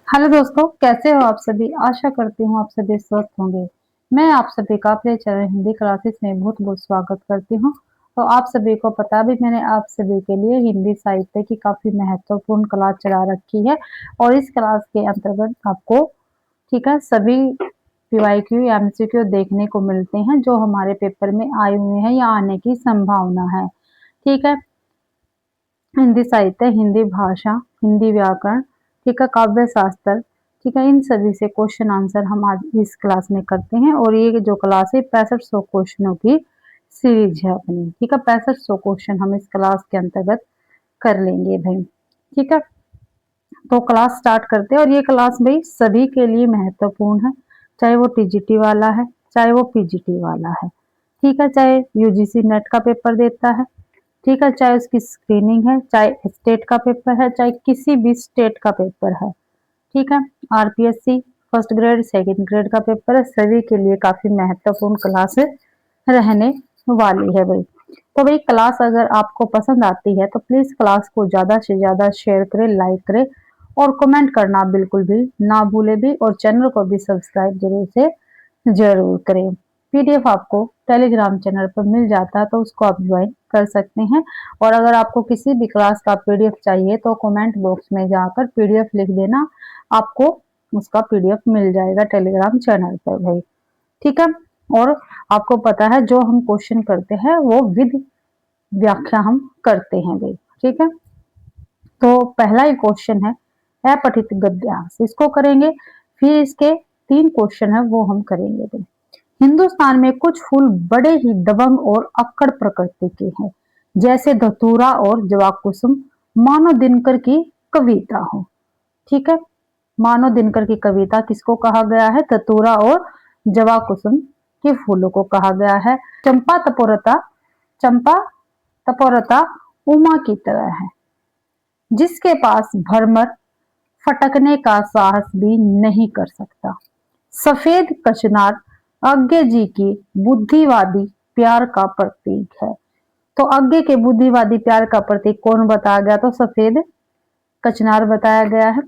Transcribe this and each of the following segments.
Hello दोस्तों, कैसे हो आप सभी। आशा करती हूँ आप सभी स्वस्थ होंगे। मैं आप सभी का अपने चैनल हिंदी क्लासेस में बहुत बहुत स्वागत करती हूँ। तो आप सभी को पता भी, मैंने आप सभी के लिए हिंदी साहित्य की काफी महत्वपूर्ण क्लास चला रखी है और इस क्लास के अंतर्गत आपको ठीक है सभी पीवाईक्यू एमसीक्यू देखने को मिलते हैं जो हमारे पेपर में आए हुए हैं या आने की संभावना है। ठीक है, हिंदी साहित्य, हिंदी भाषा, हिंदी व्याकरण, ठीक है, काव्य शास्त्र, ठीक है, इन सभी से क्वेश्चन आंसर हम आज इस क्लास में करते हैं। और ये जो क्लास है 6500 क्वेश्चनों की सीरीज है अपनी। ठीक है, 6500 क्वेश्चन हम इस क्लास के अंतर्गत कर लेंगे भाई। ठीक है, तो क्लास स्टार्ट करते हैं। और ये क्लास भाई सभी के लिए महत्वपूर्ण है, चाहे वो टीजीटी वाला है, चाहे वो पीजीटी वाला है, ठीक है, चाहे यूजीसी नेट का पेपर देता है, ठीक है, चाहे उसकी स्क्रीनिंग है, चाहे स्टेट का पेपर है, चाहे किसी भी स्टेट का पेपर है, ठीक है, RPSC first grade second grade का पेपर है, सभी के लिए काफी महत्वपूर्ण क्लास रहने वाली है भाई। तो भाई क्लास अगर आपको पसंद आती है तो प्लीज क्लास को ज्यादा से ज्यादा शेयर करें, लाइक करें और कमेंट करना बिल्कुल भी ना भूले भी, और चैनल को भी सब्सक्राइब जरूर से जरूर करें। पीडीएफ आपको टेलीग्राम चैनल पर मिल जाता है तो उसको आप ज्वाइन कर सकते हैं। और अगर आपको किसी भी क्लास का पीडीएफ चाहिए तो कमेंट बॉक्स में जाकर पीडीएफ लिख देना, आपको उसका पीडीएफ मिल जाएगा टेलीग्राम चैनल पर भाई। ठीक है, और आपको पता है जो हम क्वेश्चन करते हैं वो विद व्याख्या हम करते हैं भाई। ठीक है, तो पहला ही क्वेश्चन है अपठित गद्यांश, इसको करेंगे। फिर इसके 3 क्वेश्चन है वो हम करेंगे भाई। हिंदुस्तान में कुछ फूल बड़े ही दबंग और अक्कड़ प्रकृति के हैं, जैसे धतूरा और जवाकुसुम, मानो दिनकर की कविता हो। ठीक है, मानो दिनकर की कविता किसको कहा गया है? धतूरा और जवाकुसुम के फूलों को कहा गया है। चंपा तपोरता उमा की तरह है, जिसके पास भरमर फटकने का साहस भी नहीं कर सकता। सफेद कचनार आज्ञा जी की बुद्धिवादी प्यार का प्रतीक है। तो आज्ञा के बुद्धिवादी प्यार का प्रतीक कौन बताया गया? तो सफेद कचनार बताया गया है।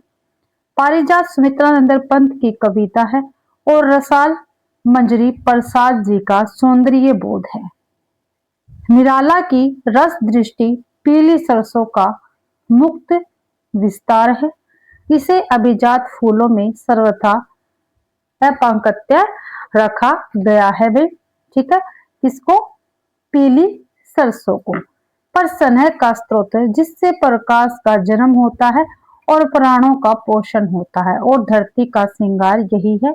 पारिजात सुमित्रानंद पंत की कविता है और रसाल मंजरी प्रसाद जी का सौंदर्य बोध है। निराला की रस दृष्टि पीली सरसों का मुक्त विस्तार है। इसे अभिजात फूलों में सर्वथा अपांकत्य रखा गया है भाई। ठीक है, इसको पीली सरसों को। पर स्नेह का स्रोत है, जिससे प्रकाश का जन्म होता है और प्राणों का पोषण होता है, और धरती का श्रृंगार यही है।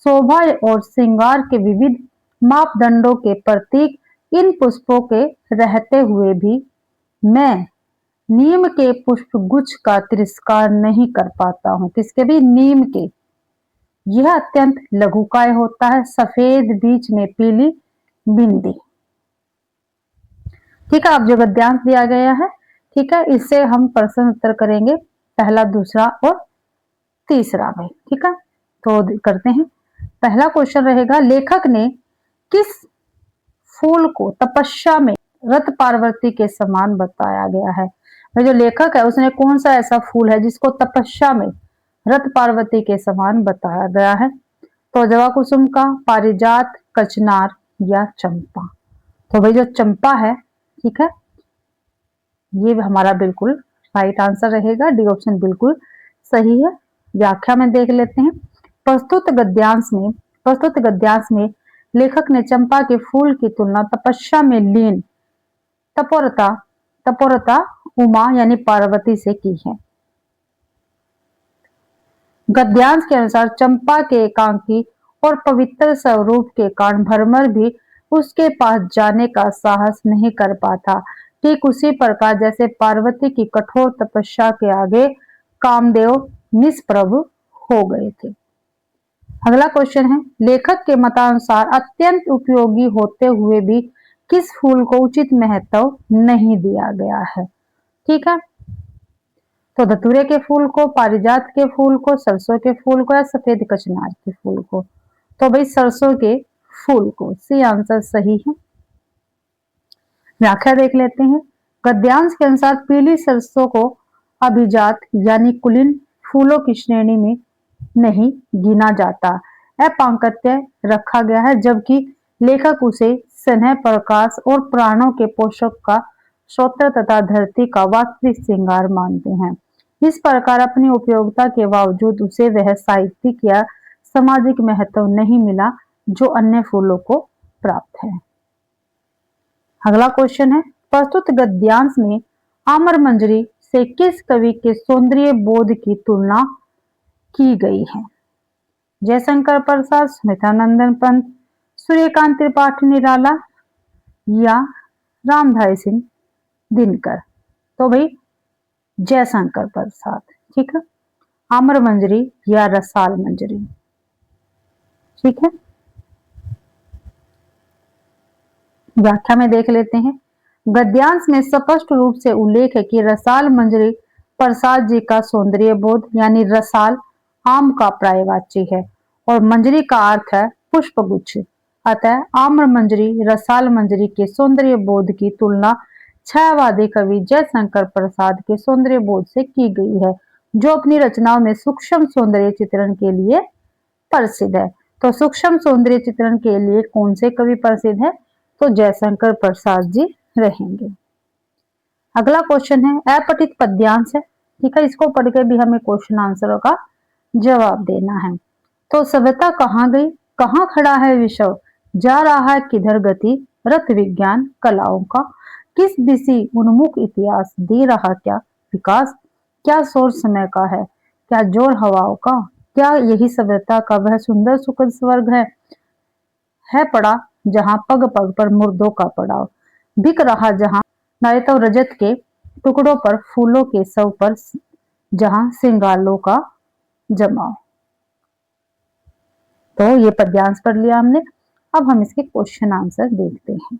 शोभा और श्रृंगार के विविध मापदंडों के प्रतीक इन पुष्पों के रहते हुए भी मैं नीम के पुष्प गुच्छ का तिरस्कार नहीं कर पाता हूँ। किसके भी? नीम के। यह अत्यंत लघुकाय होता है, सफेद बीच में पीली बिंदी। ठीक है, अब जो गद्यांश दिया गया है, ठीक है, इससे हम प्रश्न उत्तर करेंगे, पहला, दूसरा और तीसरा भाई। ठीक है, तो करते हैं। पहला क्वेश्चन रहेगा, लेखक ने किस फूल को तपस्या में रत पार्वती के समान बताया गया है? जो लेखक है उसने कौन सा ऐसा फूल है जिसको तपस्या में रत पार्वती के समान बताया गया है? तो जवाकुसुम का, पारिजात, कचनार या चंपा? तो भाई जो चंपा है, ठीक है, ये हमारा बिल्कुल राइट आंसर रहेगा। डी ऑप्शन बिल्कुल सही है। व्याख्या में देख लेते हैं। प्रस्तुत गद्यांश में लेखक ने चंपा के फूल की तुलना तपस्या में लीन तपोरता तपोरता उमा यानी पार्वती से की है। गद्यांश के अनुसार चंपा के एकांकी और पवित्र स्वरूप के कारण भ्रमर भी उसके पास जाने का साहस नहीं कर पाता। ठीक उसी प्रकार जैसे पार्वती की कठोर तपस्या के आगे कामदेव निष्प्रभ हो गए थे। अगला क्वेश्चन है, लेखक के मतानुसार अत्यंत उपयोगी होते हुए भी किस फूल को उचित महत्व नहीं दिया गया है? ठीक है, तो धतूरे के फूल को, पारिजात के फूल को, सरसों के फूल को या सफेद कचनार के फूल को? तो भाई सरसों के फूल को, सी आंसर सही है। व्याख्या देख लेते हैं। गद्यांश के अनुसार पीली सरसों को अभिजात यानी कुलीन फूलों की श्रेणी में नहीं गिना जाता। अपांक्त्य रखा गया है, जबकि लेखक उसे स्नेह, प्रकाश और प्राणों के पोषक का स्रोत तथा धरती का वास्तविक श्रृंगार मानते हैं। इस प्रकार अपनी उपयोगिता के बावजूद उसे वह साहित्यिक या सामाजिक महत्व नहीं मिला जो अन्य फूलों को प्राप्त है। अगला क्वेश्चन है, प्रस्तुत गद्यांश में आमर मंजरी से किस कवि के सौंदर्य बोध की तुलना की गई है? जयशंकर प्रसाद, सुमित्रानंदन पंत, सूर्यकांत त्रिपाठी निराला या रामधारी सिंह दिनकर? तो भाई जयशंकर प्रसाद। ठीक है, आम्र मंजरी या रसाल मंजरी। ठीक है, व्याख्या में देख लेते हैं। गद्यांश में स्पष्ट रूप से उल्लेख है कि रसाल मंजरी प्रसाद जी का सौंदर्य बोध यानी रसाल आम का पर्यायवाची है और मंजरी का अर्थ है पुष्पगुच्छ। अतः आम्र मंजरी रसाल मंजरी के सौंदर्य बोध की तुलना छायावादी कवि जयशंकर प्रसाद के सौंदर्य बोध से की गई है, जो अपनी रचनाओं में सूक्ष्म सौंदर्य चित्रण के लिए प्रसिद्ध है। तो सूक्ष्म सौंदर्य चित्रण के लिए कौन से कवि प्रसिद्ध है? तो जयशंकर प्रसाद जी रहेंगे। अगला क्वेश्चन है, अपठित पद्यांश है। ठीक है, इसको पढ़ के भी हमें क्वेश्चन आंसरों का जवाब देना है। तो सभ्यता कहाँ गई, कहाँ खड़ा है विश्व, जा रहा है किधर गति, रथ विज्ञान कलाओं का, किस दिशा उन्मुख इतिहास, दे रहा क्या विकास, क्या शोर समय का है, क्या जोर हवाओं का, क्या यही सभ्यता का वह सुंदर सुखद स्वर्ग है पड़ा जहां पग पग पर मुर्दों का पड़ाव, बिक रहा जहां नारितव रजत के टुकड़ों पर, फूलों के सव पर जहां सिंगालों का जमाव। तो ये पद्यांश पढ़ लिया हमने। अब हम इसके क्वेश्चन आंसर देखते हैं।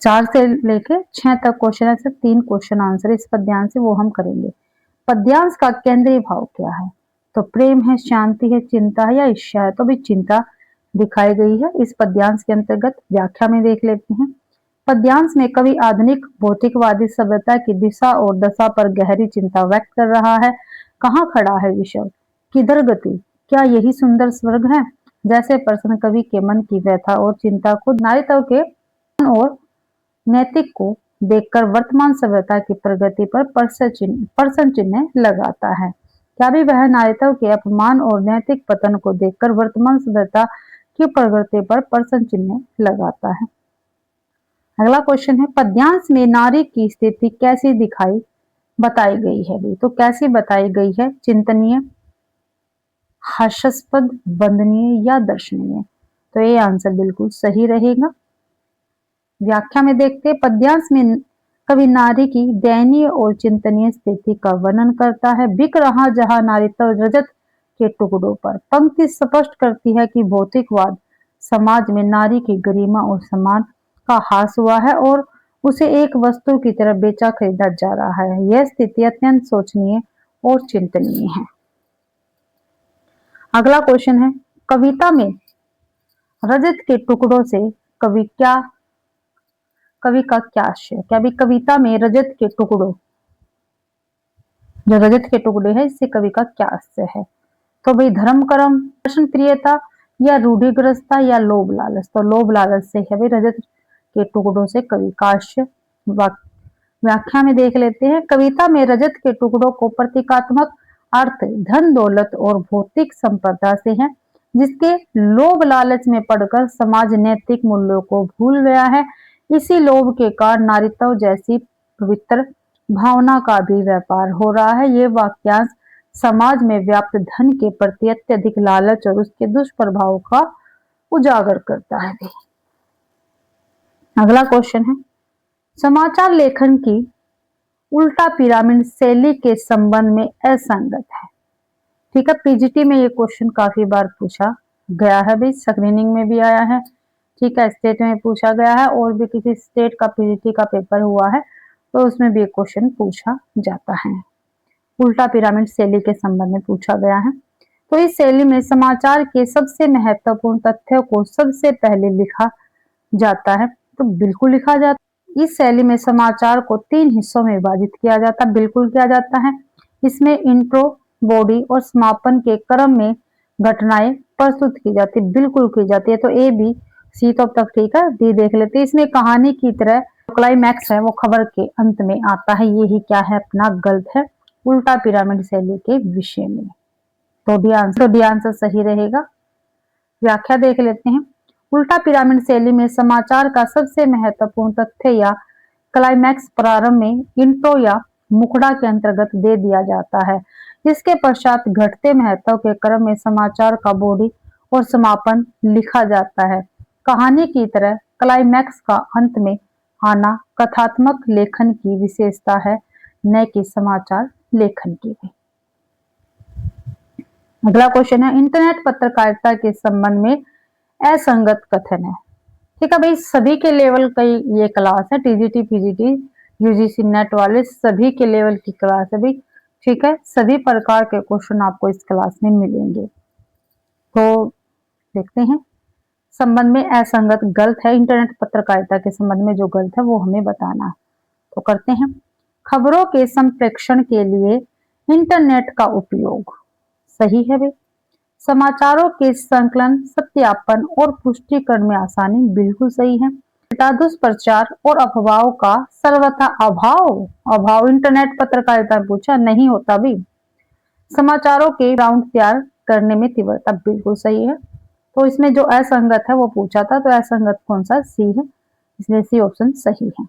4 से लेके 6 तक क्वेश्चन आंसर, 3 क्वेश्चन आंसर इस पद्यांश से वो हम करेंगे। पद्यांश का केंद्रीय भाव क्या है? तो प्रेम है, शांति है, चिंता है या ईर्ष्या है? तो भी चिंता दिखाई गई है इस पद्यांश के अंतर्गत। व्याख्या में देख लेते हैं। पद्यांश में कवि आधुनिक भौतिकवादी सभ्यता की दिशा और दशा पर गहरी चिंता व्यक्त कर रहा है। कहाँ खड़ा है विश्व, किधर गति, क्या यही सुंदर स्वर्ग है? जैसे प्रश्न कवि के मन की व्यथा और चिंता खुद नारित्व के और नैतिक को देखकर वर्तमान सभ्यता की प्रगति पर प्रश्न चिन्ह लगाता है। क्या भी वह नारित्व के अपमान और नैतिक पतन को देखकर वर्तमान सभ्यता की प्रगति पर प्रश्न चिन्ह लगाता है? अगला क्वेश्चन है, पद्यांश में नारी की स्थिति कैसी बताई गई है? तो कैसी बताई गई है? चिंतनीय, हास्यास्पद, वंदनीय या दर्शनीय? तो ये आंसर बिल्कुल सही रहेगा। व्याख्या में देखते हैं। पद्यांश में कवि नारी की दयनीय और चिंतनीय स्थिति का वर्णन करता है। बिक रहा जहां नारित्व रजत के टुकड़ों पर। पंक्ति स्पष्ट करती है कि भौतिकवाद समाज में नारी की गरिमा और सम्मान का ह्रास हुआ है और उसे एक वस्तु की तरह बेचा खरीदा जा रहा है। यह स्थिति अत्यंत शोचनीय और चिंतनीय है। अगला क्वेश्चन है, कविता में रजत के टुकड़ों से कवि का क्या आशय? क्या भी कविता में रजत के टुकड़ों, जो रजत के टुकड़े हैं, इससे कवि का क्या आशय है? तो भाई धर्म कर्म, दर्शन प्रियता या रूढ़िग्रस्तता या लोभ लालच? तो लोभ लालच से है भाई रजत के टुकड़ों से कवि का आशय। व्याख्या में देख लेते हैं। कविता में रजत के टुकड़ों को प्रतीकात्मक अर्थ धन दौलत और भौतिक संपदा से है, जिसके लोभ लालच में पड़कर समाज नैतिक मूल्यों को भूल गया है। इसी लोभ के कारण नारित्व जैसी पवित्र भावना का भी व्यापार हो रहा है। ये वाक्यांश समाज में व्याप्त धन के प्रति अत्यधिक लालच और उसके दुष्प्रभाव का उजागर करता है। अगला क्वेश्चन है, समाचार लेखन की उल्टा पिरामिड शैली के संबंध में असंगत है। ठीक है, पीजीटी में ये क्वेश्चन काफी बार पूछा गया है भाई, स्क्रीनिंग में भी आया है। ठीक है, स्टेट में पूछा गया है और भी किसी स्टेट का पीजीटी का पेपर हुआ है तो उसमें भी एक क्वेश्चन पूछा जाता है। उल्टा पिरामिड शैली के संबंध में पूछा गया है। तो इस शैली में समाचार के सबसे महत्वपूर्ण तथ्यों को सबसे पहले लिखा जाता है। तो बिल्कुल लिखा जाता है। इस शैली में समाचार को 3 हिस्सों में विभाजित किया जाता है। बिल्कुल किया जाता है। इसमें इंट्रो, बॉडी और समापन के क्रम में घटनाएं प्रस्तुत की जाती, बिल्कुल की जाती है। तो ए बी सी तो अब तक ठीक है, डी देख लेते हैं। इसमें कहानी की तरह क्लाइमैक्स है वो खबर के अंत में आता है, यही क्या है अपना गलत है, उल्टा पिरामिड शैली के विषय में। तो डी आंसर सही रहेगा। व्याख्या देख लेते हैं। उल्टा पिरामिड शैली में समाचार का सबसे महत्वपूर्ण तथ्य या क्लाइमैक्स प्रारंभ में इंट्रो या मुखड़ा के अंतर्गत दे दिया जाता है। इसके पश्चात घटते महत्व के क्रम में समाचार का बॉडी और समापन लिखा जाता है। कहानी की तरह क्लाइमैक्स का अंत में आना कथात्मक लेखन की विशेषता है, न कि समाचार लेखन की भी। अगला क्वेश्चन है, इंटरनेट पत्रकारिता के संबंध में असंगत कथन है। ठीक है भाई, सभी के लेवल का ये क्लास है, टीजीटी पीजीटी यूजीसी नेट वाले सभी के लेवल की क्लास है भाई। ठीक है, सभी प्रकार के क्वेश्चन आपको इस क्लास में मिलेंगे। तो देखते हैं, संबंध में असंगत गलत है, इंटरनेट पत्रकारिता के संबंध में जो गलत है वो हमें बताना है। तो करते हैं। खबरों के संप्रेषण के लिए इंटरनेट का उपयोग सही है भाई। समाचारों के संकलन, सत्यापन और पुष्टिकरण में आसानी बिल्कुल सही है। दुष्प्रचार और अफवाहों का सर्वथा अभाव इंटरनेट पत्रकारिता पूछा नहीं होता भी। समाचारों के ग्राउंड तैयार करने में तीव्रता बिल्कुल सही है। तो इसमें जो असंगत है वो पूछा था, तो असंगत कौन सा, सी है, इसलिए सी ऑप्शन सही है।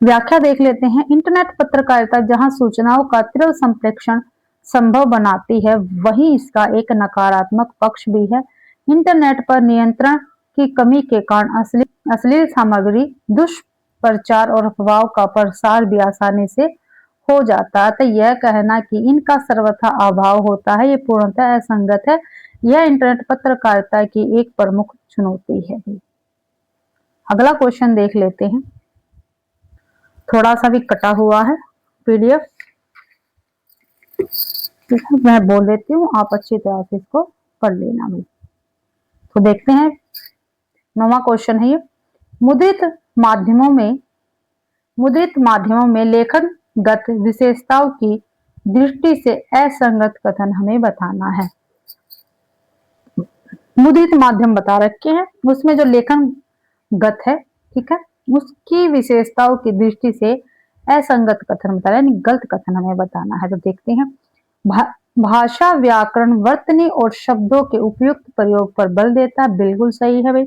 व्याख्या देख लेते हैं। इंटरनेट पत्रकारिता जहां सूचनाओं का तीव्र संप्रेषण संभव बनाती है, वहीं इसका एक नकारात्मक पक्ष भी है। इंटरनेट पर नियंत्रण की कमी के कारण अश्लील सामग्री, दुष्प्रचार और अफवाहों का प्रसार भी आसानी से हो जाता है। तो यह कहना कि इनका सर्वथा अभाव होता है, ये पूर्णतः असंगत है। यह इंटरनेट पत्रकारिता की एक प्रमुख चुनौती है। अगला क्वेश्चन देख लेते हैं, थोड़ा सा भी कटा हुआ है पीडीएफ, ठीक है, मैं बोल देती हूँ, आप अच्छी तरह से इसको पढ़ लेना भी। तो देखते हैं, 9वां क्वेश्चन है ये, मुद्रित माध्यमों में लेखनगत विशेषताओं की दृष्टि से असंगत कथन हमें बताना है। मुद्रित माध्यम बता रखे हैं, उसमें जो लेखनगत है, ठीक है, उसकी विशेषताओं की दृष्टि से असंगत कथन बता रहे हैं, गलत कथन हमें बताना है। तो देखते हैं। भाषा, व्याकरण, वर्तनी और शब्दों के उपयुक्त प्रयोग पर बल देता, बिल्कुल सही है भाई।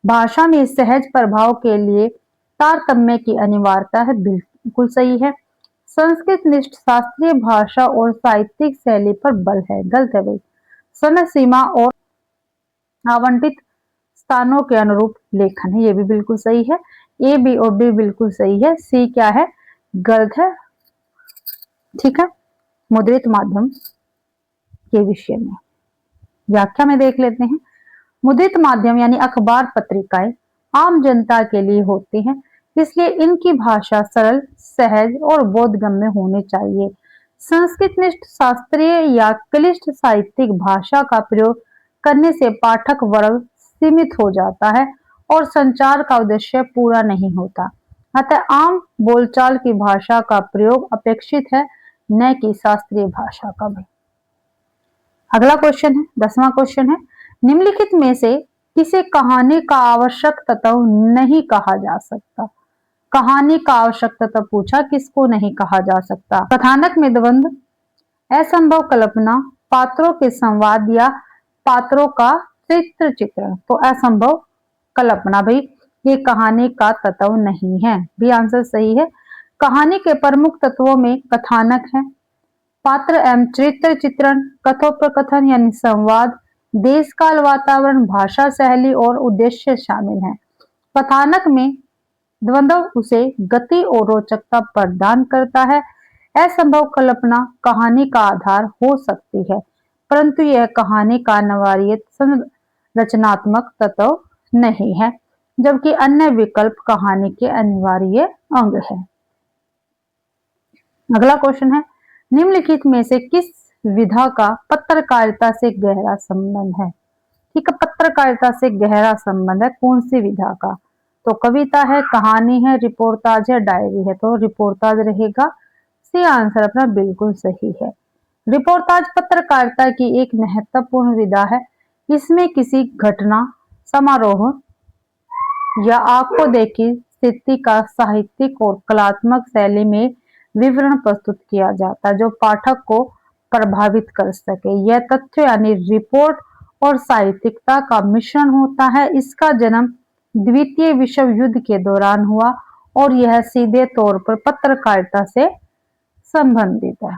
भाषा में सहज प्रभाव के लिए तारतम्य की अनिवार्यता है, बिल्कुल सही है। संस्कृत निष्ठ शास्त्रीय भाषा और साहित्यिक शैली पर बल है, गलत है भाई। समय सीमा और आवंटित स्थानों के अनुरूप लेखन है, ये भी बिल्कुल सही है। ए बी और डी बिल्कुल सही है, सी क्या है, गलत है। ठीक है, मुद्रित माध्यम के विषय में व्याख्या में देख लेते हैं। मुद्रित माध्यम यानी अखबार, पत्रिकाएं आम जनता के लिए होते हैं, इसलिए इनकी भाषा सरल, सहज और बोधगम्य होनी चाहिए। संस्कृतनिष्ठ शास्त्रीय या क्लिष्ट साहित्यिक भाषा का प्रयोग करने से पाठक वर्ग सीमित हो जाता है और संचार का उद्देश्य पूरा नहीं होता। अतः आम बोलचाल की भाषा का प्रयोग अपेक्षित है, न कि शास्त्रीय भाषा का भी। अगला क्वेश्चन है, 10वां क्वेश्चन है, निम्नलिखित में से किसे कहानी का आवश्यक तत्व नहीं कहा जा सकता। कहानी का आवश्यक तत्व पूछा, किसको नहीं कहा जा सकता। कथानक में द्वंद्व, असंभव कल्पना, पात्रों के संवाद या पात्रों का चित्रण। तो असंभव कल्पना भाई, ये कहानी का तत्व नहीं है, भी आंसर सही है। कहानी के प्रमुख तत्वों में कथानक है, पात्र एवं चरित्र चित्रण, कथोपकथन यानी संवाद, देश काल वातावरण, भाषा शैली और उद्देश्य शामिल हैं। कथानक में द्वंद्व उसे गति और रोचकता प्रदान करता है। असंभव कल्पना कहानी का आधार हो सकती है, परंतु यह कहानी का अनिवार्य संरचनात्मक तत्व नहीं है, जबकि अन्य विकल्प कहानी के अनिवार्य अंग है। अगला क्वेश्चन है, निम्नलिखित में से किस विधा का पत्रकारिता से गहरा संबंध है। ठीक है, पत्रकारिता से गहरा संबंध है, कौन सी विधा का। तो कविता है, कहानी है, रिपोर्टाज है, डायरी है। तो रिपोर्टाज रहेगा, सी आंसर अपना बिल्कुल सही है। रिपोर्टाज पत्रकारिता की एक महत्वपूर्ण विधा है। इसमें किसी घटना, समारोह या आंखों देखी स्थिति का साहित्यिक और कलात्मक शैली में विवरण प्रस्तुत किया जाता है जो पाठक को प्रभावित कर सके। यह तथ्य यानी रिपोर्ट और साहित्यिकता का मिश्रण होता है। इसका जन्म द्वितीय विश्व युद्ध के दौरान हुआ और यह सीधे तौर पर पत्रकारिता से संबंधित है।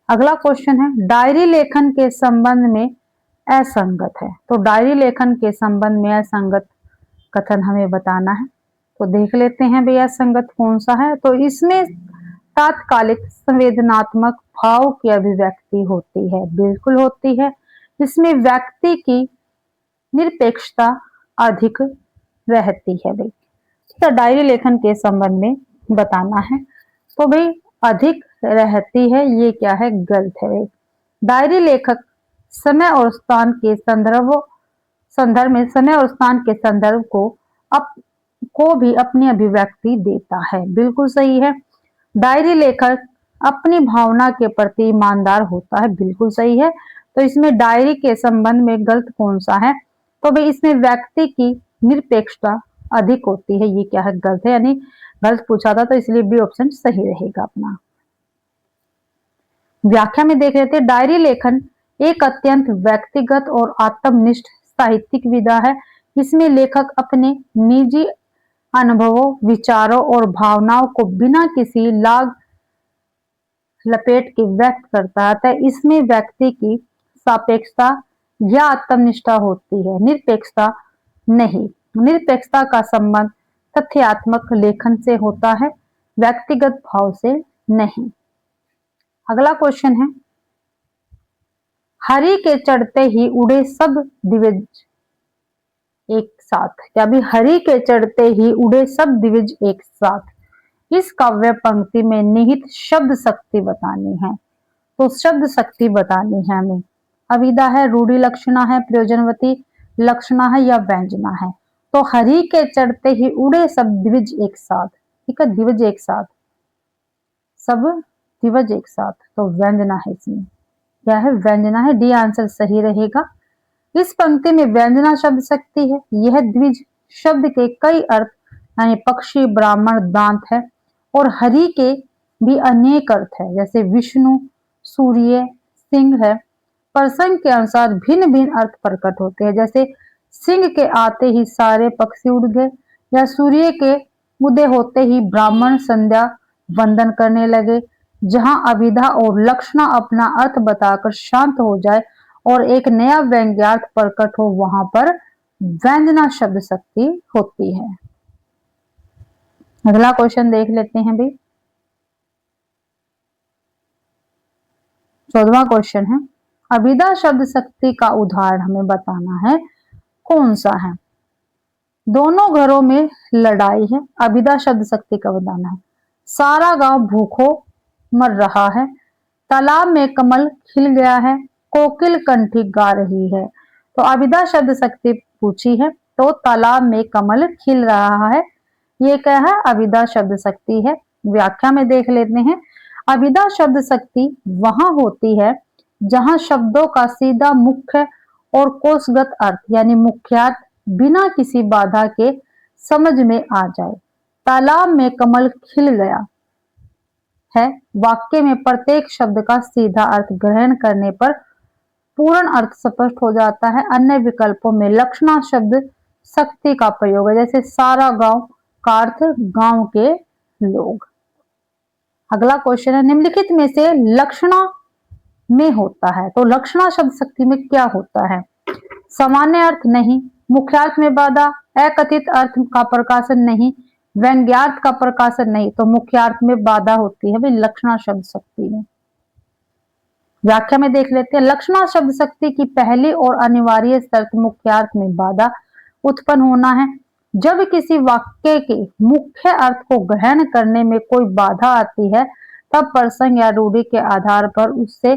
अगला क्वेश्चन है, डायरी लेखन के संबंध में असंगत है। तो डायरी लेखन के संबंध में असंगत कथन हमें बताना है। तो देख लेते हैं भैया असंगत कौन सा है। तो इसमें तात्कालिक संवेदनात्मक भाव की अभिव्यक्ति होती है, बिल्कुल होती है। इसमें व्यक्ति की निरपेक्षता अधिक रहती है भाई। ठीक है, डायरी लेखन के संबंध में बताना है। तो भाई अधिक रहती है, ये क्या है, गलत है भाई। डायरी लेखक समय और स्थान के संदर्भ में समय और स्थान के संदर्भ को भी अपनी अभिव्यक्ति देता है, बिल्कुल सही है। डायरी लेखक अपनी भावना के प्रति ईमानदार होता है, बिल्कुल सही है। तो इसमें डायरी के संबंध में गलत कौन सा है। तो भाई इसमें व्यक्ति की निरपेक्षता अधिक होती है, ये क्या है, गलत है, यानी गलत पूछा था तो इसलिए बी ऑप्शन सही रहेगा अपना। व्याख्या में देख लेते हैं, डायरी लेखन एक अत्यंत व्यक्तिगत और आत्मनिष्ठ साहित्यिक विधा है। इसमें लेखक अपने निजी अनुभवों, विचारों और भावनाओं को बिना किसी लाग लपेट के व्यक्त करता है। इसमें व्यक्ति की सापेक्षता या आत्मनिष्ठा होती है, निरपेक्षता नहीं। निरपेक्षता का संबंध तथ्यात्मक लेखन से होता है, व्यक्तिगत भाव से नहीं। अगला क्वेश्चन है, हरि के चढ़ते ही उड़े सब दिवज एक साथ। क्या भी हरि के चढ़ते ही उड़े सब दिवज एक साथ। इस काव्य पंक्ति में निहित शब्द शक्ति बतानी है। तो शब्द शक्ति बतानी है हमें। अविदा है, रूढ़ि लक्षणा है, प्रयोजनवती लक्षणा है या व्यंजना है। तो हरि के चढ़ते ही उड़े सब दिवज एक साथ। ठीक है, दिवज एक साथ, सब दिवज एक साथ, तो व्यंजना है। इसमें क्या है, व्यंजना है। डी आंसर सही रहेगा। इस पंक्ति में व्यंजना शब्द शक्ति है। यह द्विज शब्द के कई अर्थ यानी पक्षी, ब्राह्मण, दांत है और हरि के भी अनेक अर्थ है, जैसे विष्णु, सूर्य, सिंह है। प्रसंग के अनुसार भिन्न भिन्न अर्थ प्रकट होते हैं, जैसे सिंह के आते ही सारे पक्षी उड़ गए, या सूर्य के उदय होते ही ब्राह्मण संध्या वंदन करने लगे। जहां अभिधा और लक्षणा अपना अर्थ बताकर शांत हो जाए और एक नया व्यंग्यार्थ प्रकट हो, वहां पर व्यंजना शब्द शक्ति होती है। अगला क्वेश्चन देख लेते हैं भाई। 14वां क्वेश्चन है, अभिधा शब्द शक्ति का उदाहरण हमें बताना है, कौन सा है। दोनों घरों में लड़ाई है, अभिधा शब्द शक्ति का बताना है। सारा गांव भूखों मर रहा है, तालाब में कमल खिल गया है, कोकिल कंठी गा रही है। तो अभिधा शब्द शक्ति पूछी है, तो तालाब में कमल खिल रहा है, ये क्या है, अभिधा शब्द शक्ति है। व्याख्या में देख लेते हैं, अभिधा शब्द शक्ति वहां होती है जहां शब्दों का सीधा मुख्य और कोशगत अर्थ यानी मुख्यार्थ बिना किसी बाधा के समझ में आ जाए। तालाब में कमल खिल गया है वाक्य में प्रत्येक शब्द का सीधा अर्थ ग्रहण करने पर पूर्ण अर्थ स्पष्ट हो जाता है। अन्य विकल्पों में लक्षणा शब्द शक्ति का प्रयोग है, जैसे सारा गांव का अर्थ गांव के लोग। अगला क्वेश्चन है, निम्नलिखित में से लक्षणा में होता है। तो लक्षणा शब्द शक्ति में क्या होता है। सामान्य अर्थ नहीं, मुख्यार्थ में बाधा, अकथित अर्थ का प्रकाशन नहीं, व्यंग्यार्थ का प्रकाशन नहीं। तो मुख्यार्थ में बाधा होती है भाई लक्षणा शब्द शक्ति में। व्याख्या में देख लेते हैं, लक्षणा शब्द शक्ति की पहली और अनिवार्य शर्त मुख्यार्थ में बाधा उत्पन्न होना है। जब किसी वाक्य के मुख्य अर्थ को ग्रहण करने में कोई बाधा आती है, तब प्रसंग या रूढ़ि के आधार पर उससे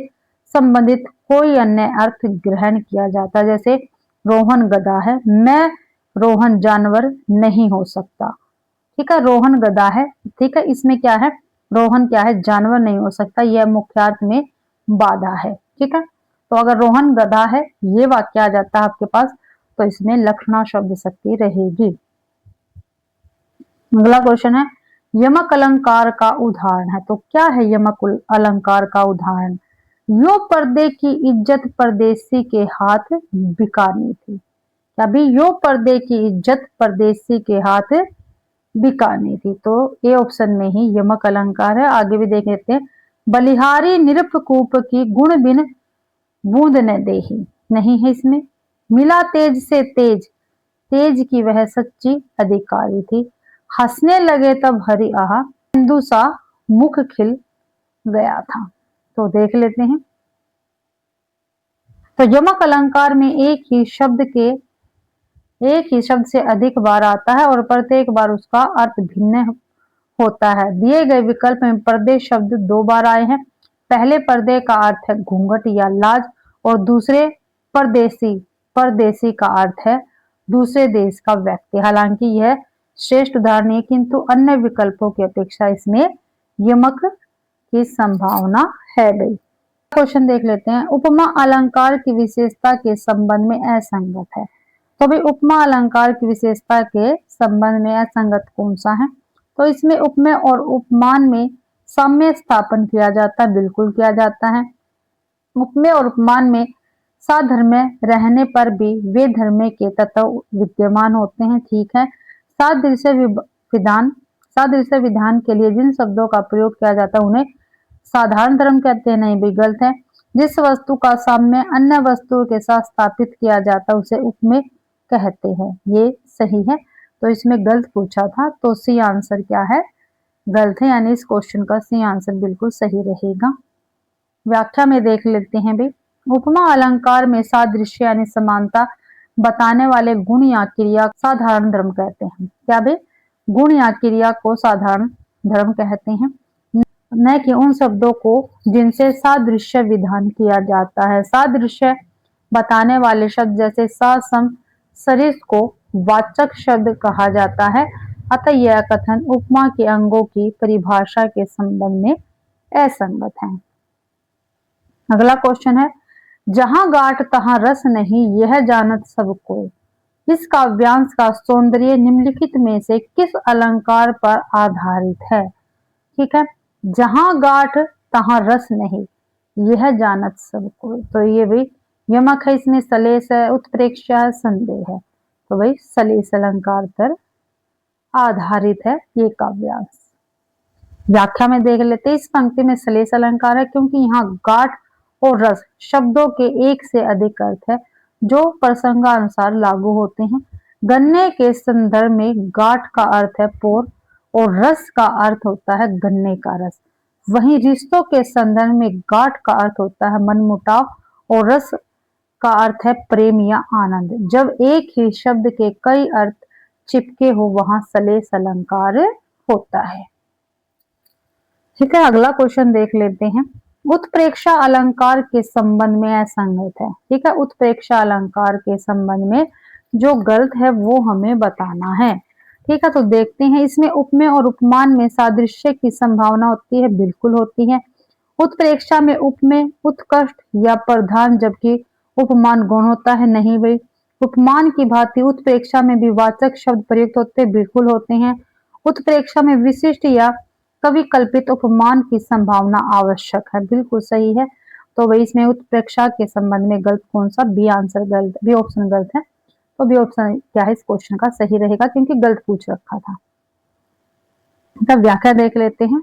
संबंधित कोई अन्य अर्थ ग्रहण किया जाता है। जैसे रोहन गधा है, मैं रोहन जानवर नहीं हो सकता। ठीक है, रोहन गधा है। ठीक है, इसमें क्या है, रोहन क्या है, जानवर नहीं हो सकता, यह मुख्यार्थ में बाधा है। ठीक है, तो अगर रोहन गधा है ये वाक्य आ जाता है आपके पास, तो इसमें लक्षणा शब्द शक्ति रहेगी। अगला क्वेश्चन है यमक अलंकार का उदाहरण है, तो क्या है यमक अलंकार का उदाहरण? यो पर्दे की इज्जत परदेसी के हाथ बिकानी थी। क्या भी, यो पर्दे की इज्जत परदेसी के हाथ बिकानी थी, तो ए ऑप्शन में ही यमक अलंकार है। आगे भी देख लेते हैं, बलिहारी निरपकूप की गुण बिन बूंद न देही, नहीं है इसमें। मिला तेज से तेज, तेज की वह सच्ची अधिकारी थी, हंसने लगे तब हरि आहा, हिंदू सा मुख खिल गया था। तो देख लेते हैं, तो यमक अलंकार में एक ही शब्द से अधिक बार आता है और प्रत्येक बार उसका अर्थ भिन्न होता है। दिए गए विकल्प में पर्दे शब्द 2 बार आए हैं। पहले पर्दे का अर्थ है घूंघट या लाज, और दूसरे परदेसी, परदेसी का अर्थ है दूसरे देश का व्यक्ति। हालांकि यह श्रेष्ठ उदाहरण है, किंतु अन्य विकल्पों की अपेक्षा इसमें यमक की संभावना है। भाई क्वेश्चन देख लेते हैं, उपमा अलंकार की विशेषता के संबंध में असंगत है। तो भाई उपमा अलंकार की विशेषता के संबंध में असंगत कौन सा है? तो इसमें उपमेय और उपमान में साम्य स्थापन किया जाता है, बिल्कुल किया जाता है। उपमेय और उपमान में साधर्म्य रहने पर भी वे धर्म के तत्व विद्यमान होते हैं। ठीक है, सादृश्य विधान के लिए जिन शब्दों का प्रयोग किया जाता है उन्हें साधारण धर्म कहते हैं, नहीं भी गलत है। जिस वस्तु का साम्य अन्य वस्तुओं के साथ स्थापित किया जाता है उसे उपमेय कहते हैं, ये सही है। तो इसमें गलत पूछा था, तो सी आंसर क्या है, गलत है, यानी इस क्वेश्चन का सी आंसर बिल्कुल सही रहेगा। व्याख्या में देख लेते हैं भी, उपमा अलंकार में सादृश्य यानी समानता बताने वाले गुण या क्रिया साधारण धर्म कहते हैं। क्या भाई, गुण या क्रिया को साधारण धर्म कहते हैं, न कि उन शब्दों को जिनसे सादृश्य विधान किया जाता है। सादृश्य बताने वाले शब्द जैसे सा, सम, सरिस को वाचक शब्द कहा जाता है, अतः यह कथन उपमा के अंगों की परिभाषा के संबंध में असंगत है। अगला क्वेश्चन है, जहां गांठ तहां रस नहीं, यह जानत सब कोई। इस काव्यांश का सौंदर्य निम्नलिखित में से किस अलंकार पर आधारित है? ठीक है, जहां गांठ तहां रस नहीं, यह जानत सब कोई, तो ये भाई यमक है, इसमें सलेस है, उत्प्रेक्षा है, संदेह है, तो भाई सलेस अलंकार पर आधारित है ये काव्यांश। व्याख्या में देख लेते हैं, इस पंक्ति में सलेस अलंकार है क्योंकि यहाँ गांठ और रस शब्दों के एक से अधिक अर्थ है जो प्रसंगानुसार लागू होते हैं। गन्ने के संदर्भ में गांठ का अर्थ है पोर और रस का अर्थ होता है गन्ने का रस। वहीं रिश्तों के संदर्भ में गांठ का अर्थ होता है मनमुटाव और रस का अर्थ है प्रेम या आनंद। जब एक ही शब्द के कई अर्थ चिपके हो वहां सलेस अलंकार होता है। ठीक है, अगला क्वेश्चन देख लेते हैं, उत्प्रेक्षा अलंकार के संबंध में असंगत है। ठीक है, उत्प्रेक्षा अलंकार के संबंध में जो गलत है वो हमें बताना है। ठीक है, तो देखते हैं, इसमें उपमेय और उपमान में सादृश्य की संभावना होती है, बिल्कुल होती है। उत्प्रेक्षा में उपमेय उत्कृष्ट या प्रधान जबकि उपमान गौण होता है, नहीं भाई। उपमान की भांति उत्प्रेक्षा में भी वाचक शब्द प्रयुक्त होते, बिल्कुल होते हैं। उत्प्रेक्षा में विशिष्ट या कवि कल्पित उपमान की संभावना आवश्यक है, बिल्कुल सही है। तो वही इसमें उत्प्रेक्षा के संबंध में गलत कौन सा, बी आंसर गलत, बी ऑप्शन गलत है। तो बी ऑप्शन क्या है इस क्वेश्चन का सही रहेगा क्योंकि गलत पूछ रखा था। तब व्याख्या देख लेते हैं,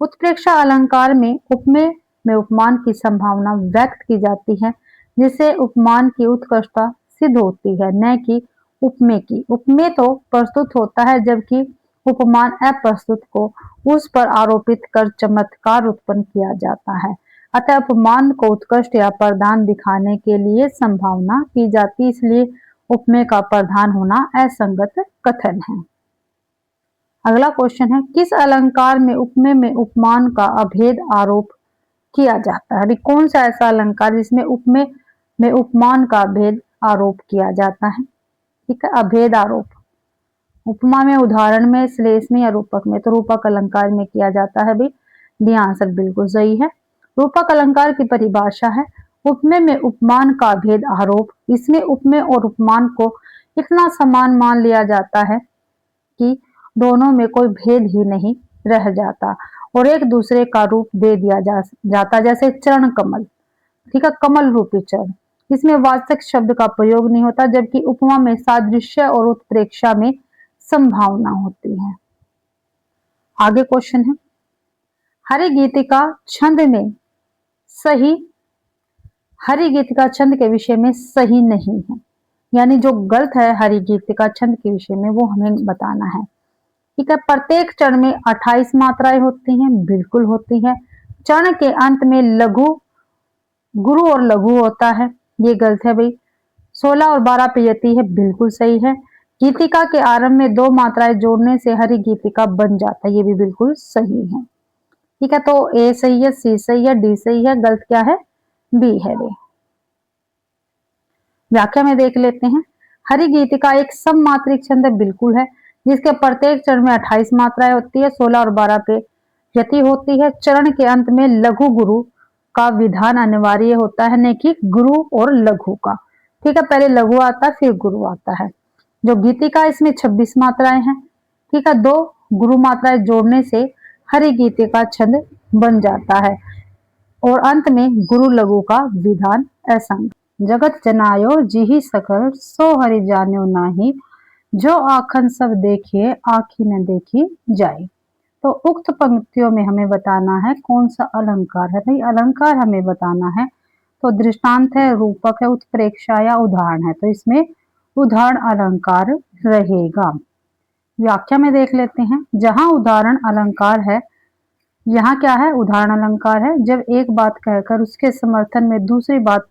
उत्प्रेक्षा अलंकार में उपमेय में उपमान की संभावना व्यक्त की जाती है जिससे उपमान की उत्कृष्टता सिद्ध होती है, न कि उपमेय की। उपमेय तो प्रस्तुत होता है जबकि उपमान अप्रस्तुत को उस पर आरोपित कर चमत्कार उत्पन्न किया जाता है। अतः उपमान को उत्कृष्ट या प्रधान दिखाने के लिए संभावना की जाती, इसलिए उपमेय का प्रधान होना असंगत कथन है। अगला क्वेश्चन है, किस अलंकार में उपमेय में उपमान का अभेद आरोप किया जाता है? अभी कौन सा ऐसा अलंकार जिसमें उपमेय में उपमान का अभेद आरोप किया जाता है? ठीक है, अभेद आरोप। उपमा में, उदाहरण में, श्लेष में या रूपक में? तो रूपक अलंकार में किया जाता है भाई। डी आंसर बिल्कुल सही है। रूपक अलंकार की परिभाषा है उपमेय में उपमान का भेद आरोप। इसमें उपमेय और उपमान को इतना समान मान लिया जाता है कि दोनों में कोई भेद ही नहीं रह जाता और एक दूसरे का रूप दे दिया जाता, जैसे चरण कमल, ठीक है, कमल रूपी चरण। इसमें वाचक शब्द का प्रयोग नहीं होता, जबकि उपमा में सादृश्य और उत्प्रेक्षा में संभावना होती है। आगे क्वेश्चन है, हरि गीतिका छंद में सही, हरि गीतिका छंद के विषय में सही नहीं है, यानी जो गलत है हरि गीतिका छंद के विषय में वो हमें बताना है। ठीक है, प्रत्येक चरण में 28 मात्राएं होती हैं, बिल्कुल होती है। चरण के अंत में लघु, गुरु और लघु होता है, ये गलत है भाई। 16 और 12 पे यति है, बिल्कुल सही है। गीतिका के आरंभ में 2 मात्राएं जोड़ने से हरि गीतिका बन जाता है, ये भी बिल्कुल सही है। ठीक है, तो ए सही है, सी सही है, डी सही है, गलत क्या है? बी है भाई। व्याख्या में देख लेते हैं। हरि गीतिका एक सममात्रिक छंद बिल्कुल है, जिसके प्रत्येक चरण में 28 मात्राएं होती है, 16 और 12 पे यति होती है। चरण के अंत में लघु गुरु का विधान अनिवार्य होता है, न कि गुरु और लघु का। ठीक है, पहले लघु आता है फिर गुरु आता है। जो गीतिका इसमें 26 मात्राएं हैं। ठीक है, 2 गुरु मात्राएं जोड़ने से हरि गीतिका छंद बन जाता है और अंत में गुरु लघु का विधान असंग। जगत जनायो जिहि सकल सो हरि जान्यो नाही, जो आखन सब देखिए आखी न देखी जाए। तो उक्त पंक्तियों में हमें बताना है कौन सा अलंकार है भाई। अलंकार हमें बताना है, तो दृष्टांत है, रूपक है, उत्प्रेक्षा या उदाहरण है। तो इसमें उदाहरण अलंकार रहेगा। व्याख्या में देख लेते हैं। जहां उदाहरण अलंकार है, यहाँ क्या है? उदाहरण अलंकार है। जब एक बात कहकर उसके समर्थन में दूसरी बात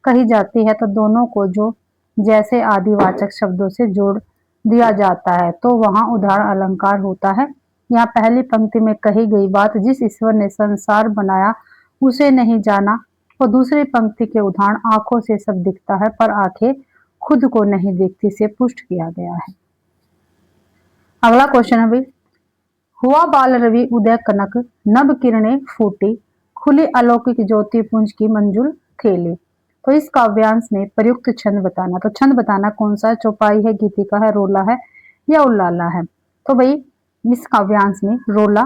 कही जाती है तो दोनों को जो जैसे आदिवाचक शब्दों से जोड़ दिया जाता है तो वहां उदाहरण अलंकार होता है। यहाँ पहली पंक्ति में कही गई बात, जिस ईश्वर ने संसार बनाया उसे नहीं जाना, और दूसरी पंक्ति के उदाहरण आंखों से सब दिखता है पर आंखें खुद को नहीं देखती से पुष्ट किया गया है। अगला क्वेश्चन है भाई, हुआ बाल रवि उदय कनक, नभ किरणें फूटी, खुली अलौकिक ज्योति पुंज की मंजुल थेली। तो इस काव्यांश में प्रयुक्त छंद बताना। तो छंद बताना कौन सा है? चौपाई है, गीतिका है, रोला है या उल्लाला है? तो भाई इस काव्यांश में रोला,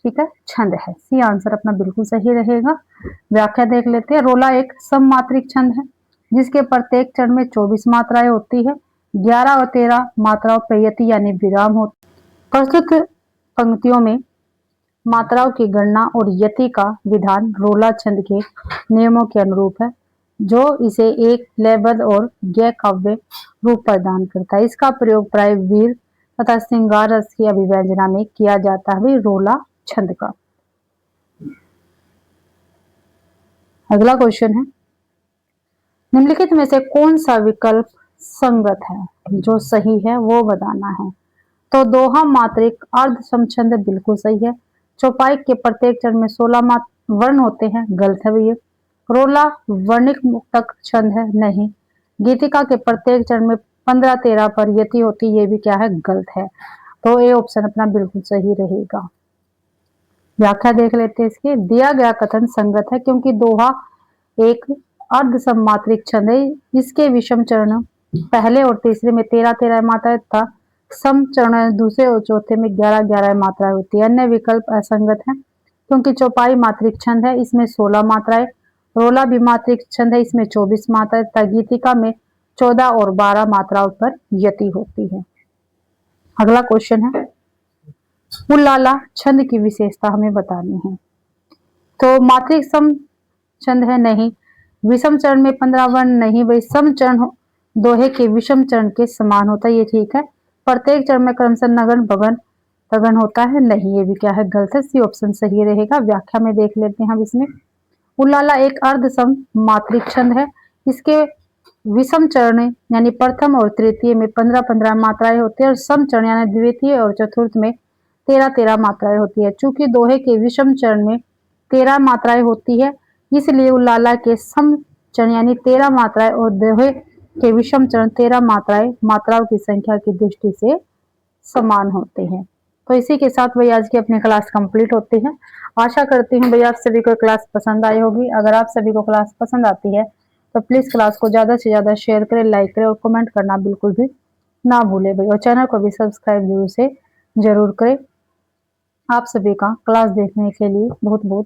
ठीक है, छंद है। सी आंसर अपना बिल्कुल सही रहेगा। व्याख्या देख लेते हैं। रोला एक सममात्रिक छंद है, जिसके प्रत्येक चरण में 24 मात्राएं होती है। 11 और 13 मात्राओं पर यति यानी विराम होती है। प्रस्तुत पंक्तियों में मात्राओं की गणना और यति का विधान रोला छंद के नियमों के अनुरूप है, जो इसे एक लयबद्ध और गैर काव्य रूप प्रदान करता है। इसका प्रयोग प्राय वीर तथा श्रृंगार रस की अभिव्यंजना में किया जाता है रोला छंद का। अगला क्वेश्चन है, निम्नलिखित में से कौन सा विकल्प संगत है? जो सही है वो बताना है। तो दोहा मात्रिक अर्ध समछंद बिल्कुल सही है। चौपाई के प्रत्येक चरण में 16 वर्ण होते हैं, गलत है भैया। रोला वर्णिक मुक्तक छंद है, नहीं। गीतिका के प्रत्येक चरण में 15-13 पर यति होती, ये भी क्या है? गलत है। तो ए ऑप्शन अपना बिल्कुल सही रहेगा। व्याख्या देख लेते हैं इसकी। दिया गया कथन संगत है क्योंकि दोहा एक अर्ध सममात्रिक छंद है। इसके विषम चरण पहले और तीसरे में 13-13 मात्राएं तथा सम चरण दूसरे और चौथे में 11-11 मात्राएं होती है। अन्य विकल्प असंगत है क्योंकि चौपाई मात्रिक छंद है, इसमें 16 मात्राएं। रोला भी मात्रिक छंद है, इसमें 24 मात्राएं तथा गीतिका में 14 और 12 मात्राओं पर यति होती है। अगला क्वेश्चन है, उल्लाला छंद की विशेषता हमें बतानी है। तो मात्रिक सम छंद है, नहीं। विषम चरण में 15 वर्ण, नहीं भाई। सम चरण दोहे के विषम चरण के समान होता है, ये ठीक है। प्रत्येक चरण में क्रमशः नगन भगन तगन होता है, नहीं, ये भी क्या है? गलत है। सी ऑप्शन सही रहेगा। व्याख्या में देख लेते हैं हम इसमें। उल्लाला एक अर्ध सम मात्रिक छंद है। इसके विषम चरण यानी प्रथम और तृतीय में 15-15 मात्राएं होती है और सम चरण यानी द्वितीय और चतुर्थ में 13-13 मात्राएं होती है। चूंकि दोहे के विषम चरण में 13 मात्राएं होती है, इसलिए उल्लाला के सम चरण यानी 13 मात्राएं और दोहे के विषम चरण 13 मात्राएं मात्राओं की संख्या की दृष्टि से समान होते हैं। तो इसी के साथ भई आज की अपनी क्लास कंप्लीट होती है। आशा करती हूँ भई आप सभी को क्लास पसंद आई होगी। अगर आप सभी को क्लास पसंद आती है तो प्लीज़ क्लास को ज़्यादा से ज़्यादा शेयर करें, लाइक करें और कमेंट करना बिल्कुल भी ना भूलें भई, और चैनल को भी सब्सक्राइब ज़रूर से ज़रूर करें। आप सभी का क्लास देखने के लिए बहुत-बहुत